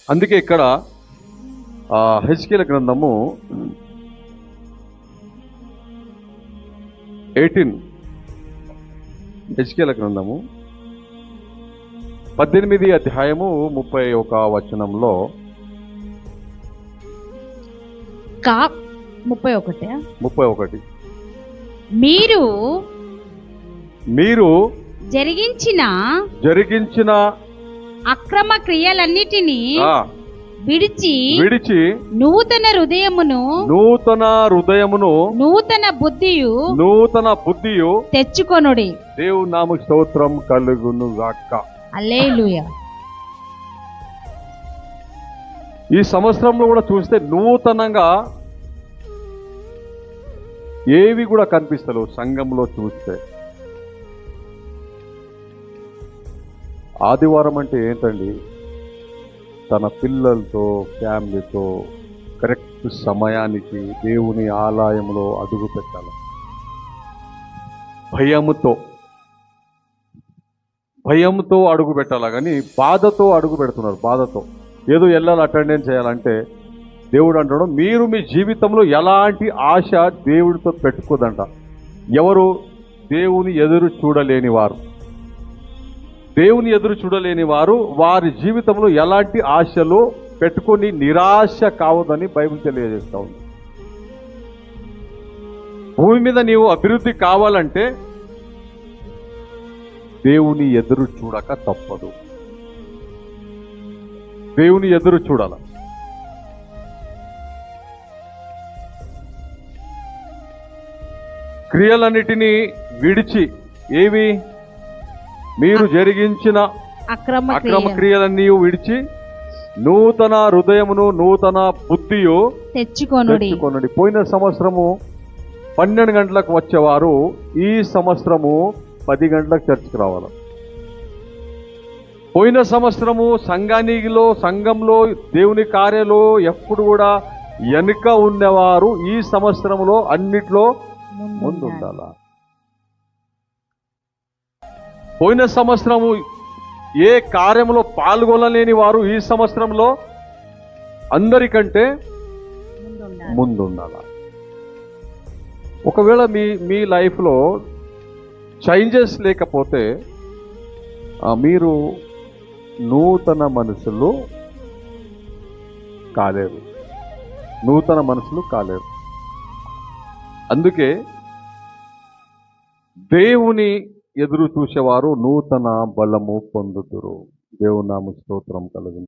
అందుకే ఇక్కడ హెజ్కేల్ గ్రంథము 18 హెజ్కేల్ గ్రంథము 18 అధ్యాయము 31 వచనంలో 31 మీరు జరిగించిన అక్రమ క్రియలన్నిటినీ విడిచి నూతన హృదయమును నూతన బుద్ధియు తెచ్చుకొనుడి. దేవుని నామముకు స్తోత్రం కలుగును గాక. హల్లెలూయా. ఈ సంవత్సరంలో కూడా చూస్తే నూతనంగా ఏవి కూడా కనిపిస్తలేవు. సంఘంలో చూస్తే ఆదివారం అంటే ఏంటండి? తన పిల్లలతో ఫ్యామిలీతో కరెక్ట్ సమయానికి దేవుని ఆలయంలో అడుగు పెట్టాలి. భయంతో అడుగు పెట్టాలి, కానీ బాధతో అడుగు పెడుతున్నారు. బాధతో ఏదో వెళ్ళాలి, అటెండెన్స్ చేయాలంటే దేవుడు అంటాడు, మీరు మీ జీవితంలో ఎలాంటి ఆశ దేవుడితో పెట్టుకోదంట. ఎవరు దేవుని ఎదురు చూడలేని వారు వారి జీవితంలో ఎలాంటి ఆశలు పెట్టుకొని నిరాశ కావద్దని బైబిల్ తెలియజేస్తా ఉంది. భూమి మీద నీవు అభివృద్ధి కావాలంటే దేవుని ఎదురు చూడక తప్పదు. దేవుని ఎదురు చూడాల. క్రియలన్నిటినీ విడిచి, ఏవి? మీరు జరిగించిన అక్రమ క్రియలన్నీ విడిచి నూతన హృదయమును నూతన బుద్ధియు తెచ్చుకొనుడి. పోయిన సంవత్సరము 12 గంటలకు వచ్చేవారు ఈ సంవత్సరము 10 గంటలకు చర్చికి రావాలి. పోయిన సంవత్సరము సంఘంలో దేవుని కార్యాలు ఎప్పుడు కూడా వెనుక ఉన్నవారు ఈ సంవత్సరంలో అన్నిట్లో ముందు ఉండాలా. పోయిన సంవత్సరము ఏ కార్యంలో పాల్గొనలేని వారు ఈ సంవత్సరంలో అందరికంటే ముందు ఉండాలా. ఒకవేళ మీ లైఫ్లో చేంజెస్ లేకపోతే మీరు నూతన మనుషులు కాలేరు. అందుకే దేవుని ఎదురు చూసేవారు నూతన బలము పొందుతురు. దేవుని నామముకు స్తోత్రం కలుగును.